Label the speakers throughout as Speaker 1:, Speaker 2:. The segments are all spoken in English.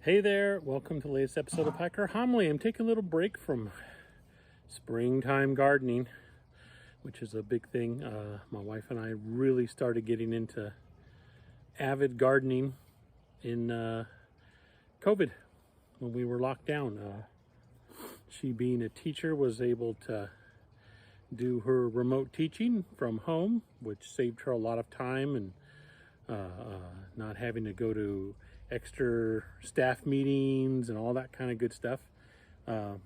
Speaker 1: Hey there, welcome to the latest episode of Hiker Homily. I'm taking a little break from springtime gardening, which is a big thing. My wife and I really started getting into avid gardening in COVID when we were locked down. She, being a teacher, was able to do her remote teaching from home, which saved her a lot of time and not having to go to extra staff meetings and all that kind of good stuff.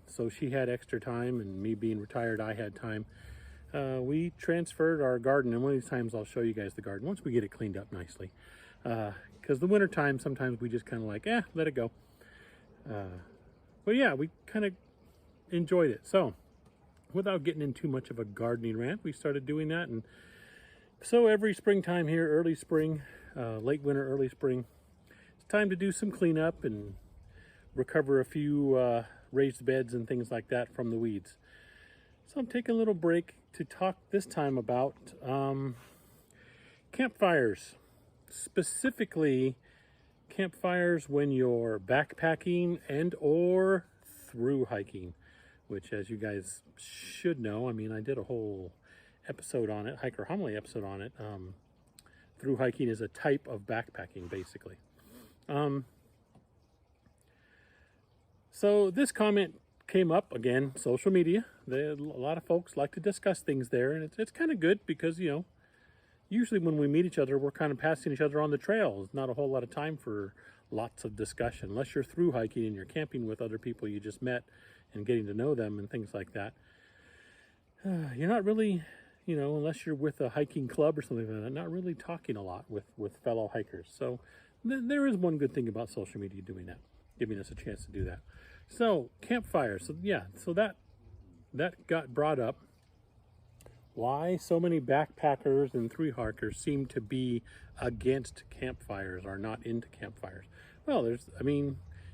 Speaker 1: So she had extra time, and me being retired, I had time. We transferred our garden, and one of these times I'll show you guys the garden once we get it cleaned up nicely. Because the winter time, sometimes we just kind of like, let it go. But yeah, we kind of enjoyed it. So without getting in too much of a gardening rant, we started doing that. And so every springtime here, early spring, late winter, early spring, it's time to do some cleanup and recover a few raised beds and things like that from the weeds. So I'm taking a little break to talk this time about campfires, specifically campfires when you're backpacking and or through hiking, which, as you guys should know, I mean, I did a whole episode on it, Hiker Homily episode on it. Through hiking is a type of backpacking, basically. So this comment came up again, social media. A lot of folks like to discuss things there, and it's kind of good because, you know, usually when we meet each other, we're kind of passing each other on the trail. There's not a whole lot of time for lots of discussion, unless you're through hiking and you're camping with other people you just met and getting to know them and things like that. You're not really, you know, unless you're with a hiking club or something like that, not really talking a lot with fellow hikers. So there is one good thing about social media doing that, giving us a chance to do that. So campfires. So yeah, so that got brought up. Why so many backpackers and through hikers seem to be against campfires or not into campfires? Well,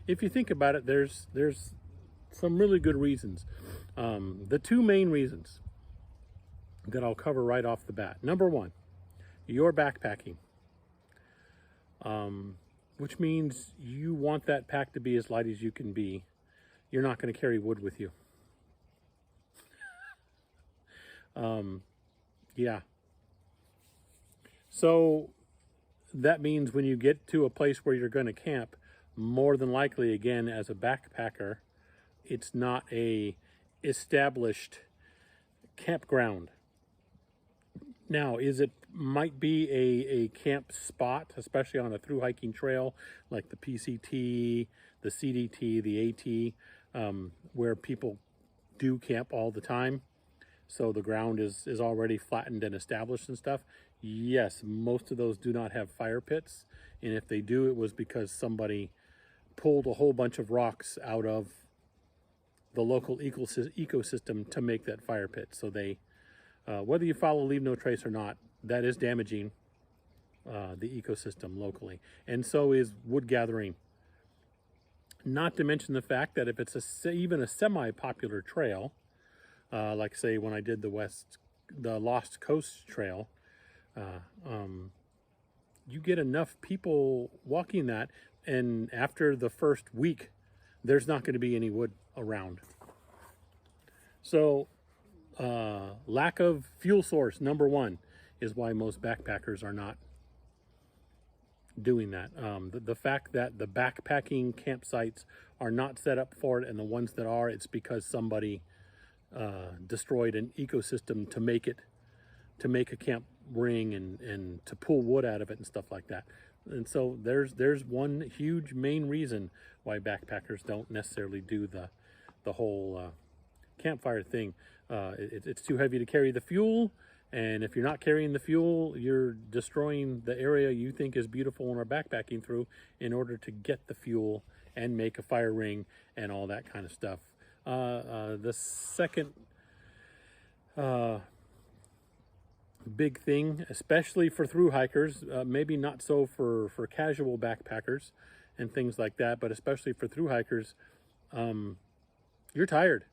Speaker 1: if you think about it, there's some really good reasons. The two main reasons that I'll cover right off the bat. Number one, you're backpacking, which means you want that pack to be as light as you can be. You're not going to carry wood with you. Yeah. So that means when you get to a place where you're going to camp, more than likely, again, as a backpacker, it's not a established campground. Now, might be a camp spot, especially on a through hiking trail like the PCT, the CDT, the AT, where people do camp all the time. So the ground is already flattened and established and stuff. Yes, most of those do not have fire pits. And if they do, it was because somebody pulled a whole bunch of rocks out of the local ecosystem to make that fire pit. So they, whether you follow Leave No Trace or not, that is damaging the ecosystem locally. And so is wood gathering. Not to mention the fact that if it's even a semi-popular trail, like say when I did the Lost Coast Trail, you get enough people walking that, and after the first week, there's not going to be any wood around. So lack of fuel source, number one, is why most backpackers are not doing that. The fact that the backpacking campsites are not set up for it, and the ones that are, it's because somebody destroyed an ecosystem to make a camp ring and to pull wood out of it and stuff like that. And so there's one huge main reason why backpackers don't necessarily do the whole campfire thing. It's too heavy to carry the fuel, and if you're not carrying the fuel, you're destroying the area you think is beautiful and are backpacking through in order to get the fuel and make a fire ring and all that kind of stuff. The second big thing, especially for through hikers, maybe not so for casual backpackers and things like that, but especially for through hikers, you're tired.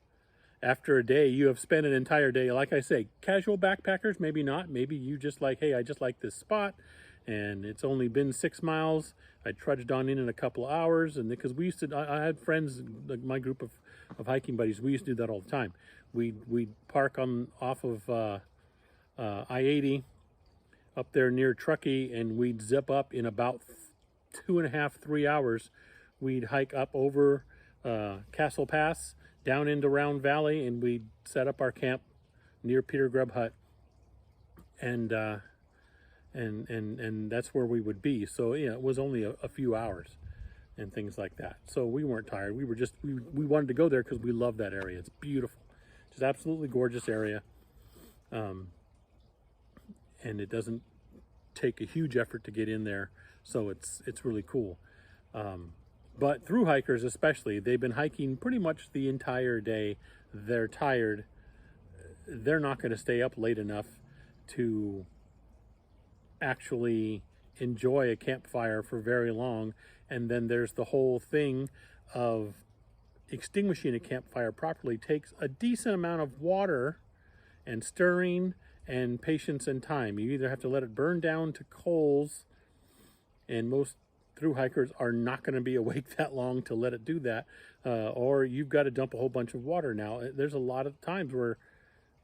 Speaker 1: After a day, you have spent an entire day. Like I say, casual backpackers, maybe not. Maybe you just like, hey, I just like this spot. and it's only been 6 miles. I trudged on in a couple of hours, and because we used to, I had friends, like my group of hiking buddies, we used to do that all the time. We'd park off of I-80 up there near Truckee, and we'd zip up in about 2.5, 3 hours. We'd hike up over Castle Pass down into Round Valley, and we'd set up our camp near Peter Grubb Hut, and that's where we would be. So yeah, it was only a few hours and things like that. So we weren't tired. We were just we wanted to go there because we love that area. It's beautiful, just absolutely gorgeous area, and it doesn't take a huge effort to get in there. So it's really cool. But through hikers especially, they've been hiking pretty much the entire day. They're tired. They're not going to stay up late enough to actually enjoy a campfire for very long. And then there's the whole thing of extinguishing a campfire properly takes a decent amount of water and stirring and patience and time. You either have to let it burn down to coals, and most through hikers are not going to be awake that long to let it do that, or you've got to dump a whole bunch of water. Now, there's a lot of times where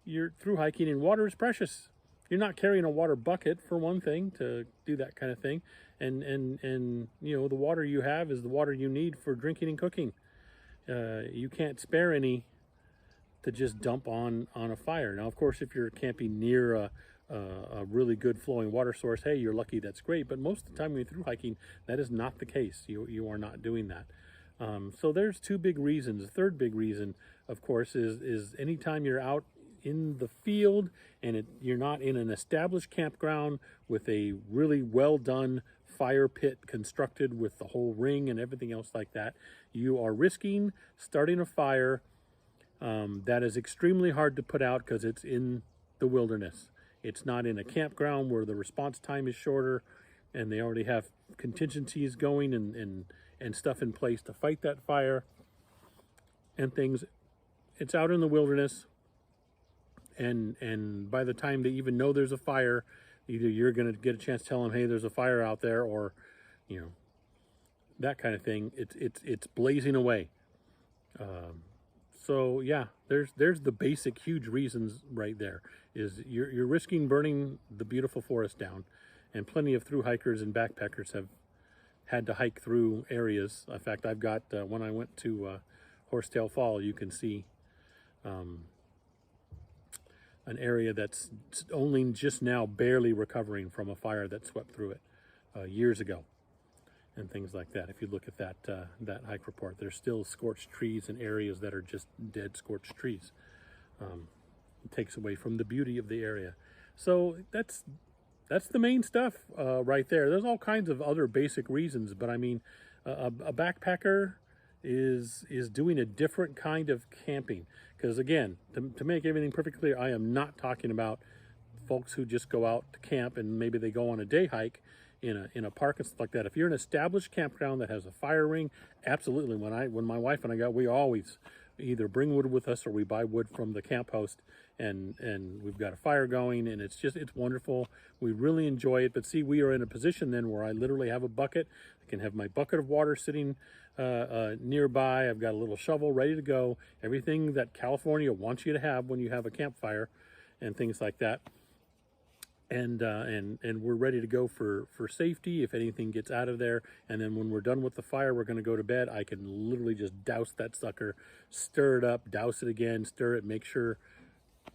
Speaker 1: you're through hiking and water is precious. You're not carrying a water bucket, for one thing, to do that kind of thing, and you know, the water you have is the water you need for drinking and cooking. You can't spare any to just dump on a fire. Now, of course, if you're camping near a really good flowing water source, hey, you're lucky, that's great. But most of the time when you're through hiking, that is not the case. You are not doing that. So there's two big reasons. The third big reason, of course, is anytime you're out in the field and you're not in an established campground with a really well done fire pit constructed with the whole ring and everything else like that, you are risking starting a fire that is extremely hard to put out because it's in the wilderness. It's not in a campground where the response time is shorter and they already have contingencies going and stuff in place to fight that fire and things. It's out in the wilderness, and by the time they even know there's a fire, either you're going to get a chance to tell them, hey, there's a fire out there, or, you know, that kind of thing. It's blazing away. So yeah, there's the basic huge reasons right there. Is you're risking burning the beautiful forest down, and plenty of through hikers and backpackers have had to hike through areas. In fact, I've got when I went to Horsetail Fall, you can see an area that's only just now barely recovering from a fire that swept through it years ago, and things like that. If you look at that hike report, there's still scorched trees and areas that are just dead scorched trees. It takes away from the beauty of the area. So that's the main stuff right there. There's all kinds of other basic reasons, but I mean, a backpacker is doing a different kind of camping. Because again, to make everything perfectly clear, I am not talking about folks who just go out to camp and maybe they go on a day hike in a park and stuff like that. If you're in an established campground that has a fire ring, absolutely. When my wife and I go, we always either bring wood with us or we buy wood from the camp host, and we've got a fire going, and it's wonderful. We really enjoy it. But see, we are in a position then where I literally have a bucket. I can have my bucket of water sitting nearby. I've got a little shovel ready to go. Everything that California wants you to have when you have a campfire and things like that. And we're ready to go for safety if anything gets out of there. And then when we're done with the fire, we're going to go to bed. I can literally just douse that sucker, stir it up, douse it again, stir it, make sure,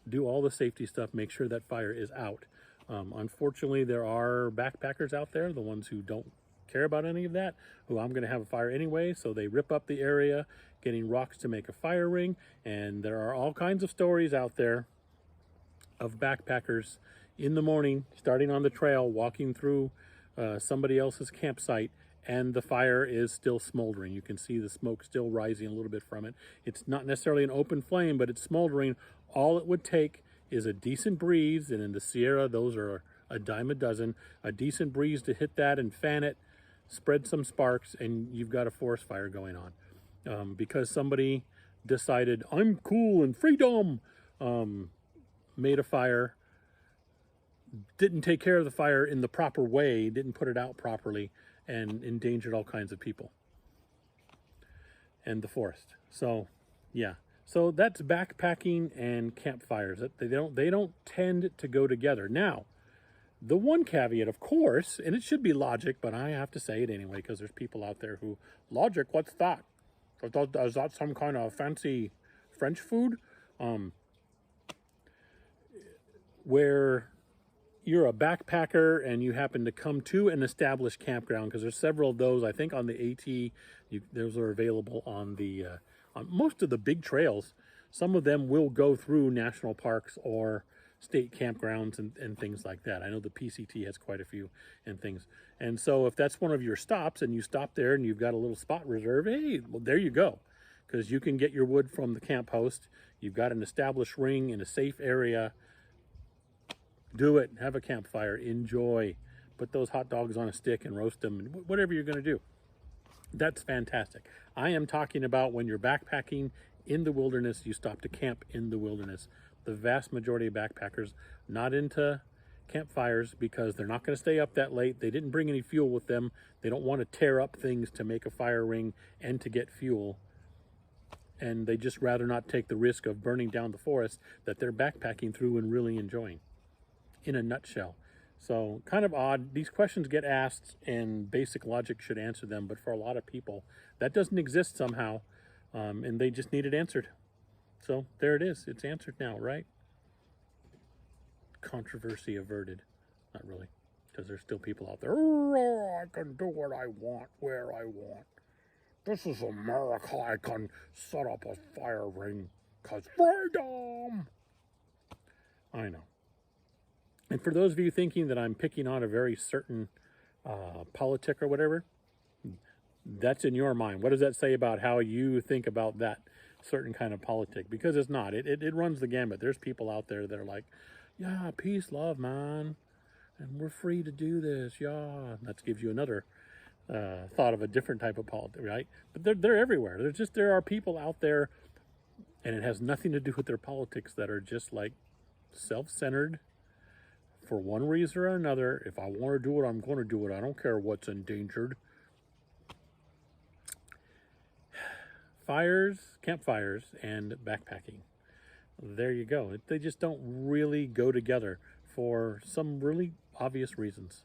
Speaker 1: do all the safety stuff, make sure that fire is out. Unfortunately, there are backpackers out there, the ones who don't care about any of that, who I'm going to have a fire anyway, so they rip up the area, getting rocks to make a fire ring. And there are all kinds of stories out there of backpackers in the morning, starting on the trail, walking through somebody else's campsite, and the fire is still smoldering. You can see the smoke still rising a little bit from it. It's not necessarily an open flame, but it's smoldering. All it would take is a decent breeze, and in the Sierra, those are a dime a dozen. A decent breeze to hit that and fan it, spread some sparks, and you've got a forest fire going on. Because somebody decided, I'm cool and freedom, made a fire didn't take care of the fire in the proper way, didn't put it out properly, and endangered all kinds of people and the forest. So, yeah. So that's backpacking and campfires. They don't tend to go together. Now, the one caveat, of course, and it should be logic, but I have to say it anyway because there's people out there who, logic, what's that? Is that some kind of fancy French food? Where you're a backpacker and you happen to come to an established campground, because there's several of those. I think on the AT, those are available on the on most of the big trails. Some of them will go through national parks or state campgrounds and things like that. I know the PCT has quite a few and things. And so if that's one of your stops and you stop there and you've got a little spot reserved, hey, well, there you go. Because you can get your wood from the camp host. You've got an established ring in a safe area. Do it. Have a campfire. Enjoy. Put those hot dogs on a stick and roast them, and whatever you're going to do. That's fantastic. I am talking about when you're backpacking in the wilderness, you stop to camp in the wilderness. The vast majority of backpackers not into campfires because they're not going to stay up that late. They didn't bring any fuel with them. They don't want to tear up things to make a fire ring and to get fuel. And they just rather not take the risk of burning down the forest that they're backpacking through and really enjoying. In a nutshell. So kind of odd. These questions get asked and basic logic should answer them, but for a lot of people that doesn't exist somehow, and they just need it answered. So there it is. It's answered now, right? Controversy averted. Not really, because there's still people out there. Oh, I can do what I want, where I want. This is America. I can set up a fire ring because freedom. I know. And for those of you thinking that I'm picking on a very certain politic or whatever, that's in your mind. What does that say about how you think about that certain kind of politic? Because it's not. It runs the gamut. There's people out there that are like, yeah, peace, love, man, and we're free to do this, yeah. That gives you another thought of a different type of politics, right? But they're everywhere. There are people out there, and it has nothing to do with their politics, that are just like self-centered. For one reason or another, if I want to do it, I'm going to do it. I don't care what's endangered. Fires, campfires, and backpacking. There you go. They just don't really go together for some really obvious reasons.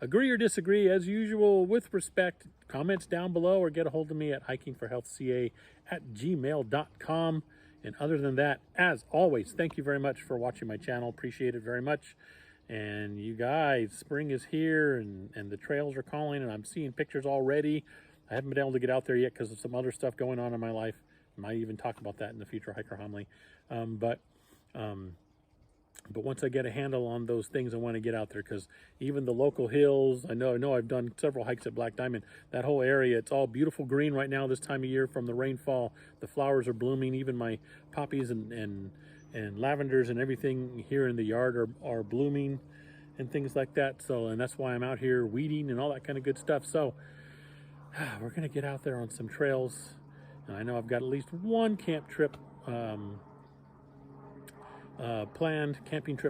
Speaker 1: Agree or disagree, as usual, with respect. Comments down below or get a hold of me at hikingforhealthca@gmail.com. And other than that, as always, thank you very much for watching my channel. Appreciate it very much. And you guys, spring is here and the trails are calling, and I'm seeing pictures already. I haven't been able to get out there yet because of some other stuff going on in my life. I might even talk about that in the future Hiker Homily. But once I get a handle on those things, I want to get out there, because even the local hills, I know I've done several hikes at Black Diamond. That whole area, it's all beautiful green right now this time of year from the rainfall. The flowers are blooming. Even my poppies and lavenders and everything here in the yard are blooming and things like that. So, and that's why I'm out here weeding and all that kind of good stuff. So we're going to get out there on some trails. And I know I've got at least one camping trip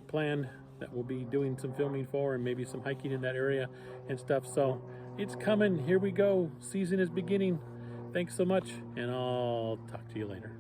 Speaker 1: planned that we'll be doing some filming for, and maybe some hiking in that area and stuff. So it's coming. Here we go. Season is beginning. Thanks so much, and I'll talk to you later.